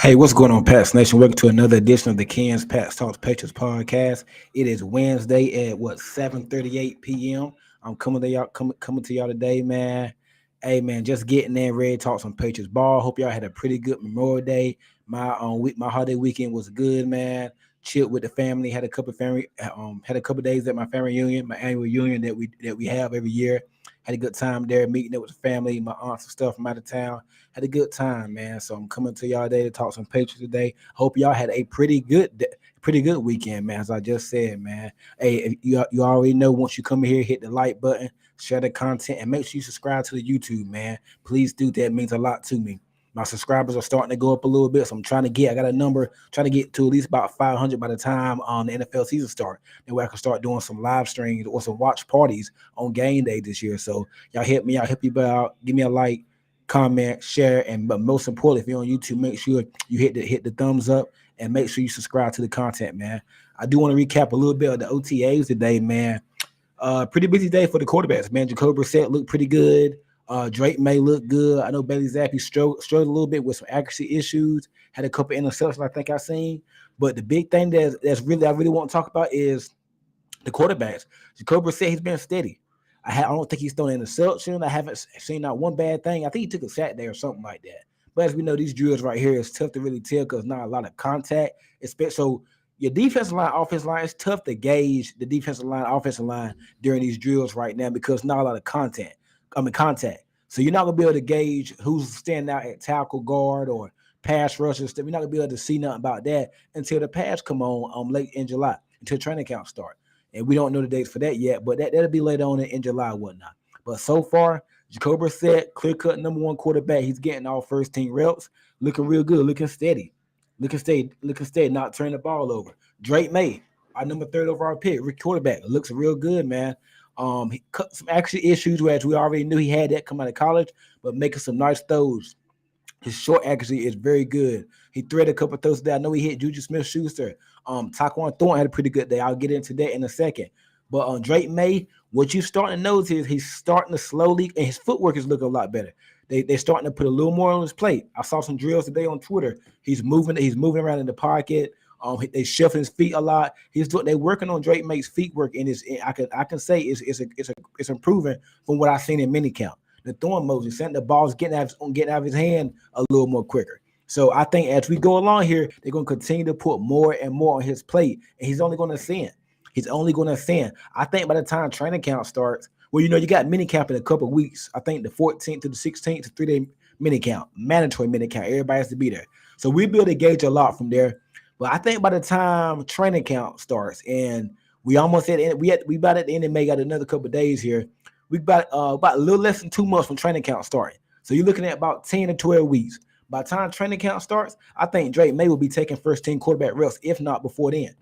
Hey, what's going on, Pats Nation? Welcome to another edition of the Ken's Pats Talks Patriots podcast. It is Wednesday at 7:38 p.m. I'm coming to y'all today, man. Hey, man, just getting there, ready to talk some Patriots ball. Hope y'all had a pretty good Memorial Day. My holiday weekend was good, man. Chilled with the family. Had a couple days at my family reunion, my annual reunion that we have every year. Had a good time there, meeting up with the family, my aunts and stuff from out of town. Had a good time, man. So I'm coming to y'all today to talk some Patriots today. Hope y'all had a pretty good weekend, man. As I just said, man. Hey, you already know, once you come here, hit the like button, share the content, and make sure you subscribe to the YouTube, man. Please do that. It means a lot to me. My subscribers are starting to go up a little bit, so I got a number, trying to get to at least about 500 by the time the NFL season start. That way I can start doing some live streams or some watch parties on game day this year. So y'all hit me out, help you out, give me a like, comment, share, but most importantly, if you're on YouTube, make sure you hit the thumbs up and make sure you subscribe to the content, man. I do want to recap a little bit of the OTAs today, man. Pretty busy day for the quarterbacks, man. Jacoby Brissett looked pretty good. Drake May look good. I know Bailey Zappi struggled a little bit with some accuracy issues. Had a couple interceptions, I think I seen. But the big thing I really want to talk about is the quarterbacks. Jacoby Brissett, he's been steady. I don't think he's thrown an interception. I haven't seen not one bad thing. I think he took a sack there or something like that. But as we know, these drills right here is tough to really tell because not a lot of contact. So your defensive line, offensive line, it's tough to gauge the defensive line, offensive line during these drills right now because not a lot of contact. So you're not gonna be able to gauge who's standing out at tackle, guard, or pass rushers. You're not gonna be able to see nothing about that until the pads come on late in July, until training camp start. And we don't know the dates for that yet, but that'll be later on in July and whatnot. But so far, Jacoby Brissett, clear-cut number one quarterback. He's getting all first-team reps, looking real good, looking steady, not turning the ball over. Drake May, our number 3rd overall pick, quarterback, looks real good, man. He cut some actual issues, whereas we already knew he had that come out of college, but making some nice throws. His short accuracy is very good. He threaded a couple of throws today. I know he hit Juju Smith-Schuster. Taquan Thornton had a pretty good day. I'll get into that in a second. But on Drake May, what you're starting to notice is he's starting to slowly, and his footwork is looking a lot better. They're starting to put a little more on his plate. I saw some drills today on Twitter. He's moving around in the pocket. They shuffle his feet a lot. They're working on Drake May's feet work, and I can say it's improving from what I've seen in minicamp. The throwing motion, sending the balls, getting out of his hand a little more quicker. So I think as we go along here, they're going to continue to put more and more on his plate, and he's only going to ascend. I think by the time training camp starts, well, you got minicamp in a couple of weeks. I think the 14th to the 16th, a 3-day minicamp, mandatory minicamp. Everybody has to be there. So we'll be able to gauge a lot from there. But I think by the time training camp starts, and we almost we about at the end of May, got another couple of days here. We about a little less than 2 months from training camp starting. So you're looking at about 10 to 12 weeks. By the time training camp starts, I think Drake May will be taking first-team quarterback reps, if not before then.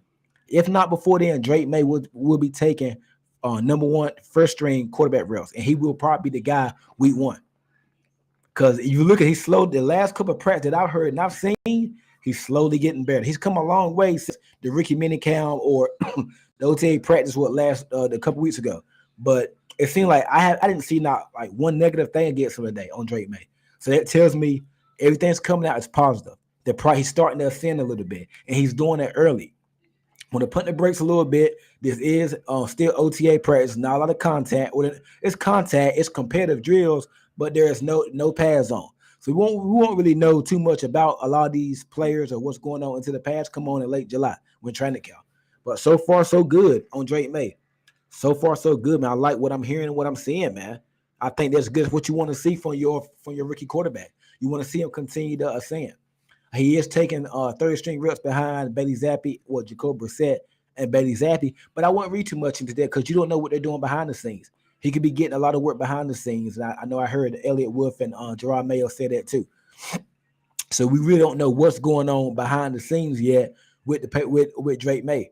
Drake May will be taking number one first-string quarterback reps, and he will probably be the guy week 1. Because if you look at, he's slow. The last couple of practice that I've heard and I've seen, he's slowly getting better. He's come a long way since the rookie minicamp or the OTA practice last a couple weeks ago. But it seemed like I didn't see not like one negative thing against him today on Drake May. So that tells me everything's coming out as positive. He's starting to ascend a little bit, and he's doing it early. When they're putting the brakes a little bit, this is still OTA practice, not a lot of contact. It's contact, it's competitive drills, but there is no pads on. So we won't really know too much about a lot of these players or what's going on until the pads come on in late July when training camp. But so far, so good on Drake May. So far, so good, man. I like what I'm hearing and what I'm seeing, man. I think that's good. What you want to see from your rookie quarterback. You want to see him continue to ascend. He is taking 30-string reps behind Bailey Zappi, Jacoby Brissett and Bailey Zappi. But I won't read too much into that because you don't know what they're doing behind the scenes. He could be getting a lot of work behind the scenes. And I know I heard Elliott Wolf and Gerard Mayo say that too. So we really don't know what's going on behind the scenes yet with Drake May.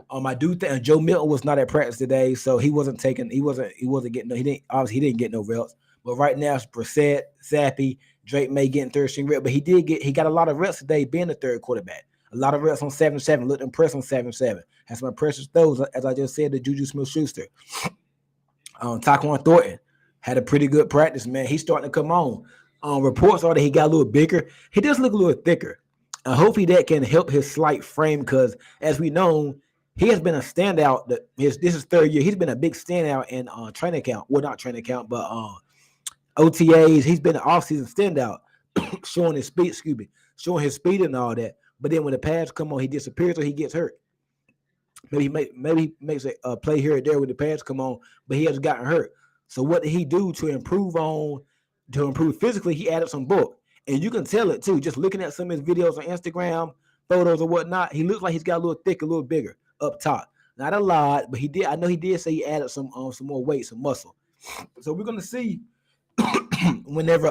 I do think Joe Milton was not at practice today, so he wasn't getting he didn't get no reps. But right now it's Brissett, Zappi, Drake May getting third-string reps. But he got a lot of reps today being the third quarterback. A lot of reps on 7-7. Looked impressed on 7-7. Had some impressive throws, as I just said, to Juju Smith-Schuster. Taquan Thornton had a pretty good practice, man. He's starting to come on. Reports are that he got a little bigger. He does look a little thicker. hopefully that can help his slight frame because, as we know, he has been a standout. This is third year. He's been a big standout in training camp. Well, not training camp, but OTAs. He's been an offseason standout, showing his speed. Excuse me, showing his speed and all that. But then when the pads come on, he disappears or he gets hurt. Maybe he makes a play here or there when the pads come on, but he has gotten hurt. So what did he do to improve physically? He added some bulk. And you can tell it too, just looking at some of his videos on Instagram, photos or whatnot. He looks like he's got a little thicker, a little bigger up top. Not a lot, but he did. I know he did say he added some more weight, some muscle. So we're gonna see whenever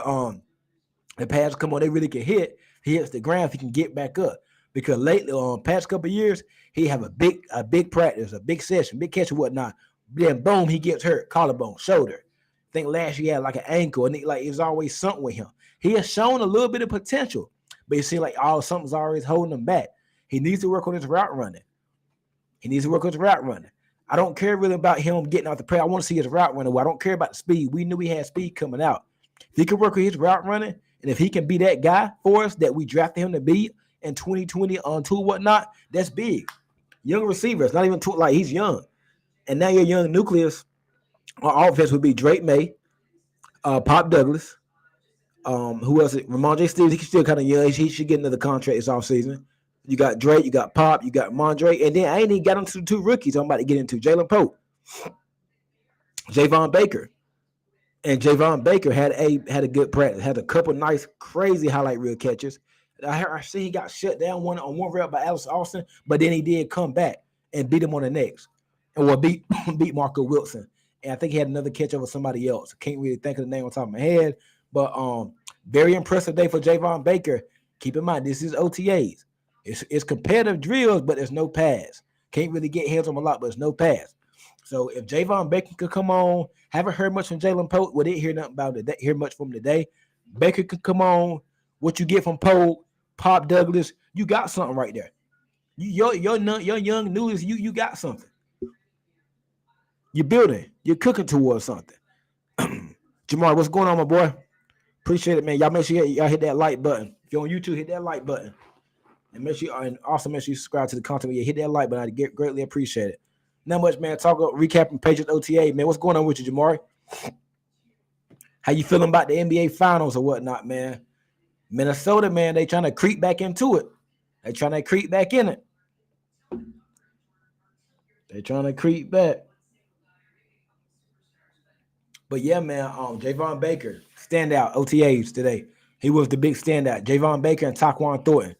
the pads come on, they really can hit. He hits the ground, he can get back up. Because lately, past couple of years, he have a big practice, a big session, big catch and whatnot. Then boom, he gets hurt, collarbone, shoulder. I think last year he had like an ankle, and it's always something with him. He has shown a little bit of potential, but it seems like something's always holding him back. He needs to work on his route running. I don't care really about him getting out the press. I want to see his route running. Well, I don't care about the speed. We knew he had speed coming out. If he can work on his route running, and if he can be that guy for us that we drafted him to be in 2020 on tour whatnot, that's big. Young receivers, not even like he's young. And now your young nucleus on offense would be Drake May, Pop Douglas. Who else? Ramondre Stevenson, he's still kind of young. He should get another contract this offseason. You got Drake, you got Pop, you got Mondre, and then I ain't even got into the two rookies I'm about to get into. Jalen Pope, Javon Baker. And Javon Baker had a good practice, had a couple nice, crazy highlight reel catches. I see he got shut down one rep by Alex Austin, but then he did come back and beat him on the next. And beat Marco Wilson. And I think he had another catch over somebody else. Can't really think of the name on top of my head. But very impressive day for Javon Baker. Keep in mind, this is OTAs. It's competitive drills, but there's no pass. Can't really get hands on a lot, but there's no pass. So if Javon Baker could come on, haven't heard much from Jalen Pope. We didn't hear nothing about it. Hear much from him today. Baker could come on. What you get from Pope, Pop Douglas, you got something right there. Your young news, you got something. You're building. You're cooking towards something. Jamar, what's going on, my boy? Appreciate it, man. Y'all make sure y'all hit that like button. If you're on YouTube, hit that like button. And also make sure you subscribe to the content. When you hit that like button, I'd greatly appreciate it. Not much, man. Talk about recapping Patriots OTA, man. What's going on with you, Jamar? How you feeling about the NBA Finals or whatnot, man? Minnesota, man, they trying to creep back into it. They trying to creep back in it. They trying to creep back. But yeah, man, Javon Baker, standout OTAs today. He was the big standout. Javon Baker and Taquan Thornton.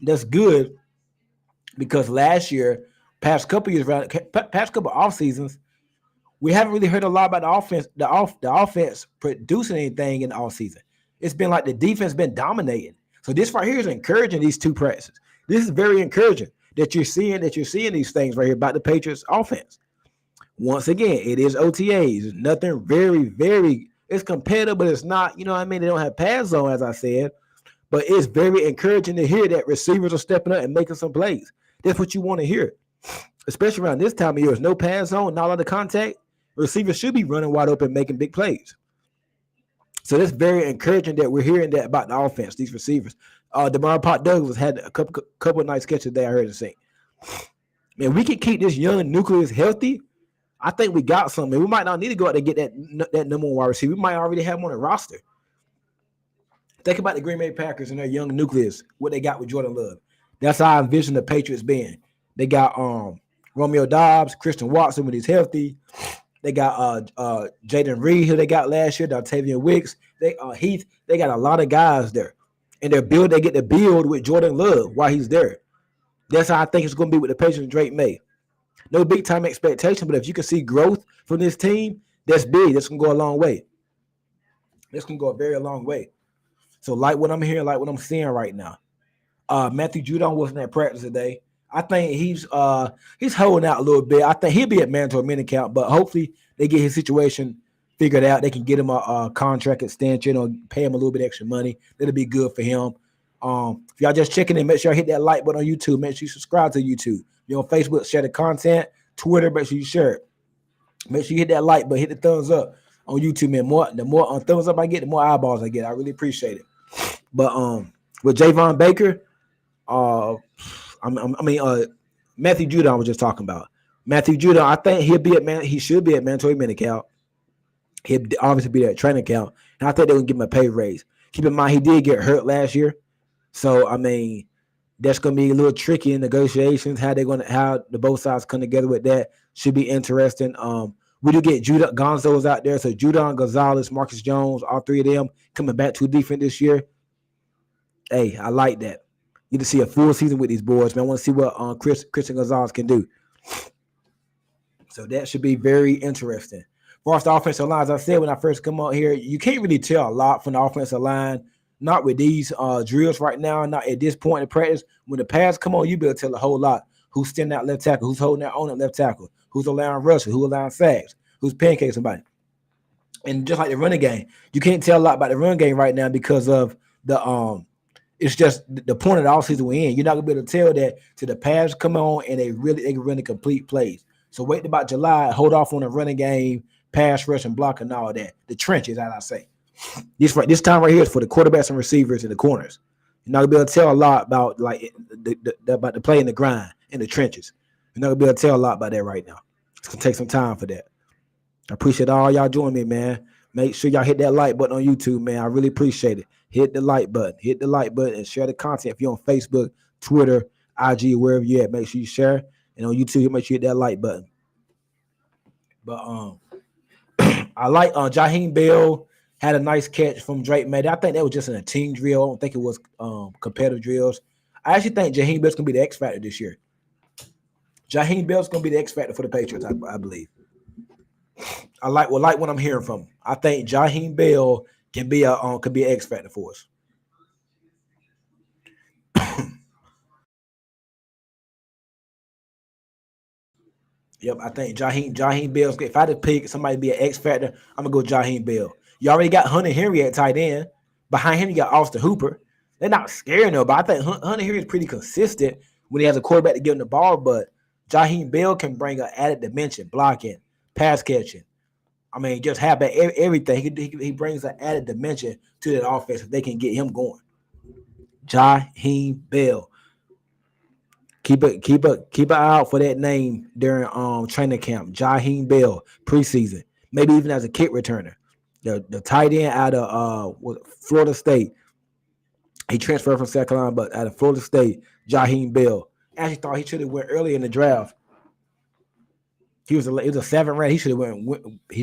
That's good because last year, past couple off seasons, we haven't really heard a lot about the offense. The offense producing anything in the off season. It's been like the defense been dominating. So this right here is encouraging these two practices. This is very encouraging that you're seeing these things right here about the Patriots offense. Once again, it is OTAs. Nothing very, very. It's competitive, but it's not. You know what I mean? They don't have pass zone, as I said. But it's very encouraging to hear that receivers are stepping up and making some plays. That's what you want to hear, especially around this time of year. There's no pass zone, not a lot of contact. Receivers should be running wide open, making big plays. So that's very encouraging that we're hearing that about the offense, these receivers. Pop Douglas had a couple of nice catches today, I heard him say. Man, we can keep this young nucleus healthy. I think we got something. We might not need to go out and get that number one wide receiver. We might already have him on the roster. Think about the Green Bay Packers and their young nucleus, what they got with Jordan Love. That's how I envision the Patriots being. They got Romeo Doubs, Christian Watson when he's healthy. They got Jaden Reed, who they got last year, Dontavian Wicks. Heath. They got a lot of guys there. And they get to build with Jordan Love while he's there. That's how I think it's going to be with the Patriots and Drake May. No big-time expectation, but if you can see growth from this team, that's big. That's going to go a long way. That's going to go a very long way. So like what I'm hearing, like what I'm seeing right now. Matthew Judon wasn't at practice today. I think he's holding out a little bit. I think he'll be at mandatory minicamp, but hopefully they get his situation figured out. They can get him a contract extension or pay him a little bit extra money. That'll be good for him. If y'all just checking in, make sure you hit that like button on YouTube. Make sure you subscribe to YouTube. You're on Facebook, share the content. Twitter, make sure you share it. Make sure you hit that like button, hit the thumbs up on YouTube, man. The more thumbs up I get, the more eyeballs I get. I really appreciate it. But with Javon Baker, Matthew Judon was just talking about. Matthew Judon, I think he should be at mandatory minicamp. He'll obviously be at training camp, and I think they would give him a pay raise. Keep in mind he did get hurt last year, so that's going to be a little tricky in negotiations. How the both sides come together with that should be interesting. We do get Gonzo's out there, so Judon, Gonzalez, Marcus Jones, all three of them coming back to defense this year. Hey, I like that. You need to see a full season with these boys, man. I want to see what Christian Gonzalez can do. So that should be very interesting. For us, the offensive line, as I said when I first come out here, you can't really tell a lot from the offensive line. Not with these drills right now, not at this point in practice. When the pads come on, you be able to tell a whole lot. Who's standing out left tackle, who's holding their own at left tackle, who's allowing rushes, who's allowing sacks, who's pancaking somebody. And just like the running game, you can't tell a lot about the run game right now because of the it's just the point of the offseason we're in. You're not gonna be able to tell that till the pads come on and they can really complete plays. So wait about July, hold off on the running game, pass rush and block and all that. The trenches, as I say. This time right here is for the quarterbacks and receivers and the corners. You're not gonna be able to tell a lot about about the play in the grind in the trenches. You're not gonna be able to tell a lot about that right now. It's gonna take some time for that. I appreciate all y'all joining me, man. Make sure y'all hit that like button on YouTube, man. I really appreciate it. Hit the like button, and share the content. If you're on Facebook, Twitter, IG, wherever you're at, make sure you share. And on YouTube, make sure you hit that like button. But I like Jaheim Bell had a nice catch from Drake May. I think that was just in a team drill. I don't think it was competitive drills. I actually think Jaheim Bell's going to be the X factor this year. Jaheim Bell's going to be the X factor for the Patriots, I believe. I like what I'm hearing from him. I think Jaheim Bell can be an X factor for us. Yep, I think Jaheim Bell's good. If I had to pick somebody to be an X factor, I'm gonna go Jaheim Bell. You already got Hunter Henry at tight end. Behind him, you got Austin Hooper. They're not scaring though, but I think Hunter Henry is pretty consistent when he has a quarterback to give him the ball. But Jaheim Bell can bring an added dimension, blocking, pass catching. Just have everything. He brings an added dimension to that offense if they can get him going. Jaheim Bell. Keep an eye out for that name during training camp. Jaheim Bell, preseason, maybe even as a kick returner. The tight end out of Florida State. He transferred from South Carolina, but out of Florida State, Jaheim Bell. Actually thought he should have went early in the draft. It was a 7th round. He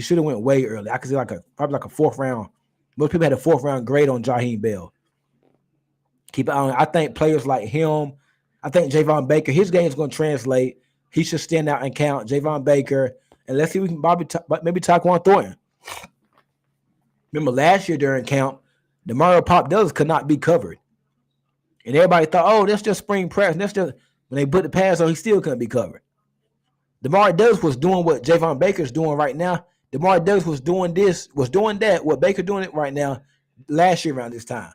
should have went way early. I could see probably a 4th round. Most people had a 4th round grade on Jaheim Bell. Keep it on. I think players like him. I think Javon Baker, his game is going to translate. He should stand out and count. Javon Baker, and let's see if we can maybe Tyquan Thornton. Remember last year during camp, DeMario Pop Douglas could not be covered. And everybody thought, oh, that's just spring practice. That's just when they put the pass on, he still couldn't be covered. DeMario Douglas was doing what Javon Baker's doing right now. DeMario Douglas was doing that, what Baker doing it right now last year around this time.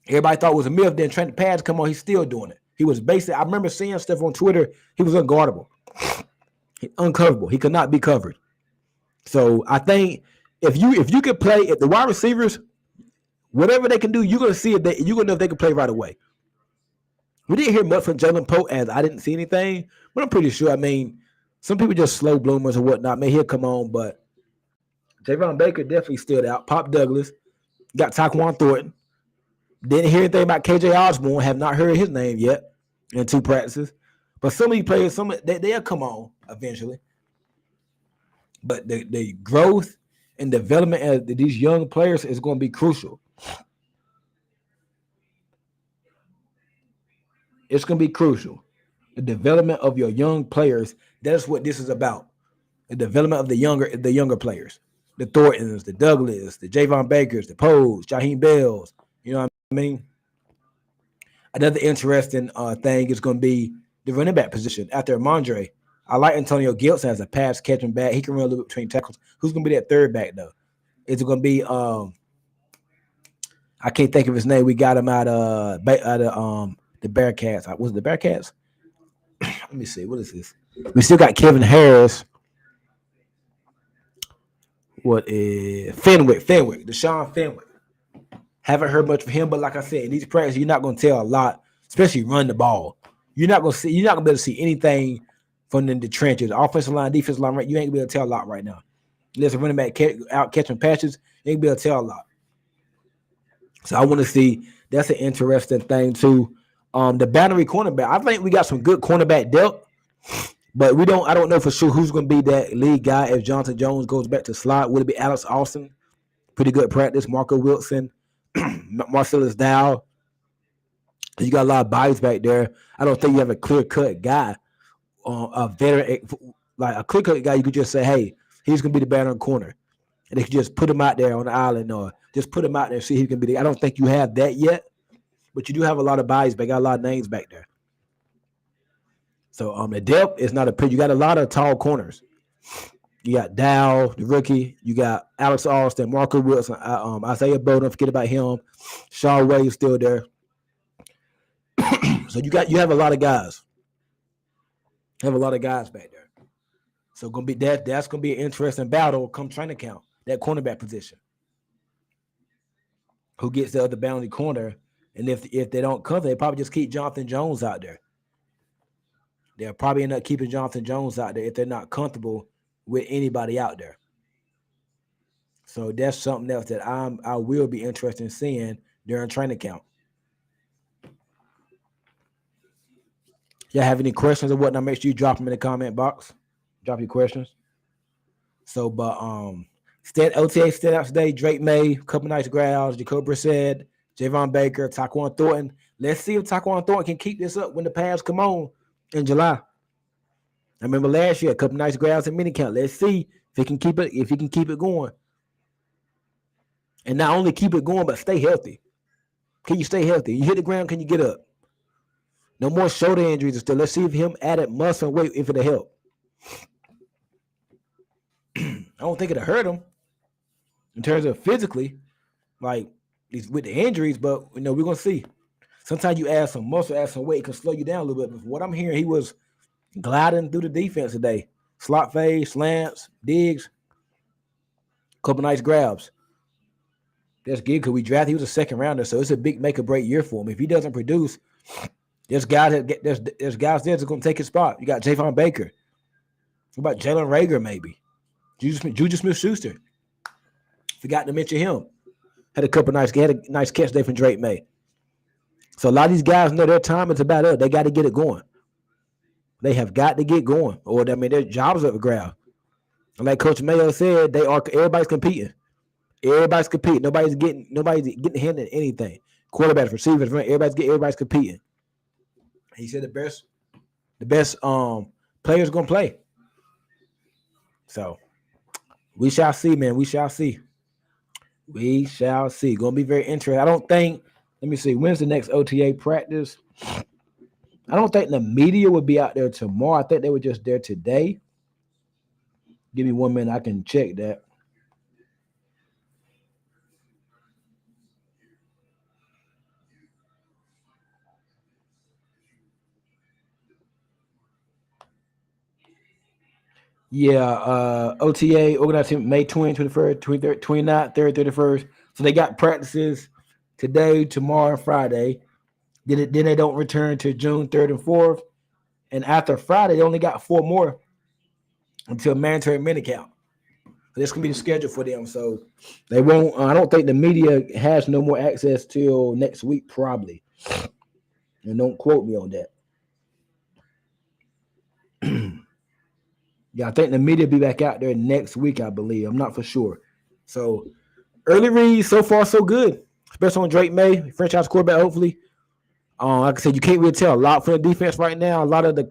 Everybody thought it was a myth. Then Trent pads come on, he's still doing it. He was basically, I remember seeing stuff on Twitter. He was unguardable, uncoverable. He could not be covered. So I think if you could play, if the wide receivers, whatever they can do, you're gonna see it. You're gonna know if they can play right away. We didn't hear much from Jalen Pope, as I didn't see anything, but I'm pretty sure. Some people just slow bloomers or whatnot. Maybe he'll come on, but Javon Baker definitely stood out. Pop Douglas, got Tyquan Thornton. Didn't hear anything about KJ Osborne. Have not heard his name yet in 2 practices. But some of these players, they'll come on eventually. But the growth and development of these young players is going to be crucial. It's going to be crucial. The development of your young players, that's what this is about. The development of the younger players. The Thorntons, the Douglas, the Javon Bakers, the Poes, Jaheim Bells. You know what I mean? Another interesting thing is going to be the running back position after Amandre. I like Antonio Gilson as a pass catching back. He can run a little bit between tackles. Who's going to be that third back though? Is it going to be I can't think of his name. We got him out of the Bearcats. Was it the Bearcats? Let me see. What is this? We still got Kevin Harris. What is Fenwick? Deshaun Fenwick. Haven't heard much from him, but like I said, in these practices, you're not going to tell a lot. especially run the ball. You're not gonna be able to see anything from the trenches. Offensive line, defensive line, you ain't gonna be able to tell a lot right now. Unless a running back out catching passes, you ain't gonna be able to tell a lot. So I want to see. That's an interesting thing too. The boundary cornerback. I think we got some good cornerback depth, but we don't. I don't know for sure who's going to be that lead guy if Jonathan Jones goes back to slot. Would it be Alex Austin? Pretty good practice. Marco Wilson, Marcellus Dow. You got a lot of bodies back there. I don't think you have a clear cut guy, a veteran, like a clear cut guy. You could just say, hey, he's going to be the boundary corner, and they could just put him out there on the island or just put him out there and see who can be. I don't think you have that yet, but you do have a lot of bodies back. Got a lot of names back there. So the depth is not a pretty. You got a lot of tall corners. You got Dow, the rookie. You got Alex Austin, Marco Wilson, Isaiah Bowe. Don't forget about him. Shaw Wade's still there. So you have a lot of guys. You have a lot of guys back there. So gonna be that's gonna be an interesting battle come training camp. That cornerback position. Who gets the other boundary corner? And if they don't cover, they probably just keep Jonathan Jones out there. They'll probably end up keeping Jonathan Jones out there if they're not comfortable with anybody out there. So that's something else that I will be interested in seeing during training camp. Y'all have any questions or whatnot? Make sure you drop them in the comment box. Drop your questions. So, but OTA standouts today. Drake May, couple nice grabs. Jacoby Brissett, Javon Baker, Tyquan Thornton. Let's see if Tyquan Thornton can keep this up when the pads come on in July. I remember last year, a couple nice grabs in minicamp. Let's see if he can keep it going. And not only keep it going, but stay healthy. Can you stay healthy? You hit the ground, can you get up? No more shoulder injuries and stuff. Let's see if him added muscle and weight if it'll help. I don't think it'll hurt him in terms of physically, like with the injuries, but we're gonna see. Sometimes you add some muscle, add some weight, it can slow you down a little bit. But from what I'm hearing, he was gliding through the defense today. Slot fade, slants, digs, couple nice grabs. That's good because he was a second rounder, so it's a big make or break year for him. If he doesn't produce, there's guys there that's gonna take his spot. You got Javon Baker. What about Jalen Reagor maybe? Juju Smith-Schuster. Forgot to mention him. Had a nice catch there from Drake May. So a lot of these guys know their time is about up. They got to get it going. They have got to get going, or their jobs are up for grab. And like Coach Mayo said, everybody's competing. Everybody's competing. Nobody's getting handed anything. Quarterbacks, receivers, everybody's competing. He said the best players gonna play. So we shall see, man. We shall see. Gonna be very interesting. I don't think. Let me see. When's the next OTA practice? I don't think the media will be out there tomorrow. I think they were just there today. Give me 1 minute. I can check that. Yeah, OTA organized May 20, 21st, 23rd, 29th, 3rd, 31st. So they got practices today, tomorrow, and Friday. Then they don't return to June 3rd and 4th. And after Friday, they only got 4 more until mandatory minicamp. So this can be the schedule for them. So they won't. I don't think the media has no more access till next week, probably. And don't quote me on that. Yeah, I think the media will be back out there next week, I believe. I'm not for sure. So early reads, so far, so good. Especially on Drake May, franchise quarterback, hopefully. Like I said, you can't really tell a lot from the defense right now. A lot of the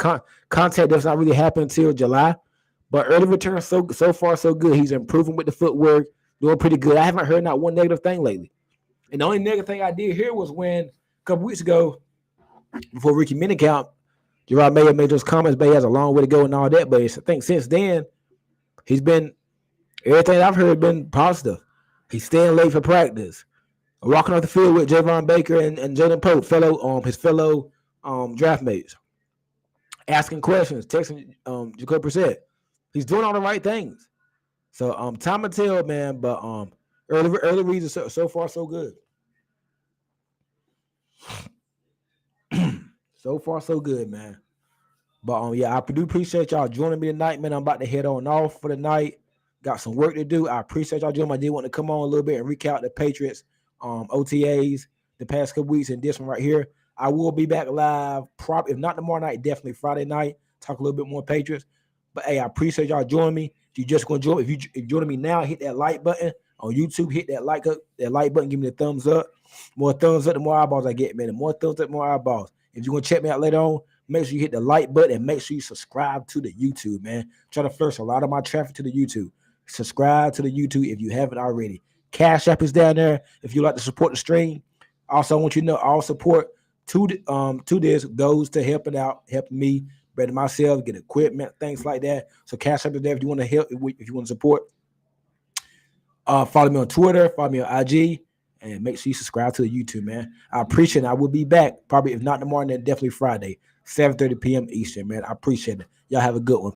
contact does not really happen until July. But early return, so far, so good. He's improving with the footwork, doing pretty good. I haven't heard not one negative thing lately. And the only negative thing I did hear was when a couple weeks ago, before Ricky Minicamp, Gerard Mayer made those comments, but he has a long way to go and all that. But I think since then, everything I've heard been positive. He's staying late for practice. Walking off the field with Javon Baker and Jaden Pope, his fellow draft mates. Asking questions, texting Jacoby Brissett. He's doing all the right things. So time to tell, man. But early reads so far so good. So far, so good, man. But yeah, I do appreciate y'all joining me tonight, man. I'm about to head on off for the night. Got some work to do. I appreciate y'all joining me. I did want to come on a little bit and recap the Patriots OTAs the past couple weeks and this one right here. I will be back live, probably if not tomorrow night, definitely Friday night. Talk a little bit more Patriots. But hey, I appreciate y'all joining me. If you just gonna join, if you joining me now, hit that like button on YouTube. Hit that like button. Give me the thumbs up. More thumbs up, the more eyeballs I get, man. The more thumbs up, the more eyeballs. If you want to check me out later on, make sure you hit the like button and make sure you subscribe to the YouTube, man. Try to flush a lot of my traffic to the YouTube. Subscribe to the YouTube if you haven't already. Cash App is down there if you like to support the stream. Also, I want you to know all support to this goes to helping me better myself, get equipment, things like that. So Cash App is there if you want to help, if you want to support. Follow me on Twitter, follow me on IG, and make sure you subscribe to the YouTube, man. I appreciate it. I will be back probably, if not tomorrow, then definitely Friday, 7:30 p.m. Eastern, man. I appreciate it. Y'all have a good one.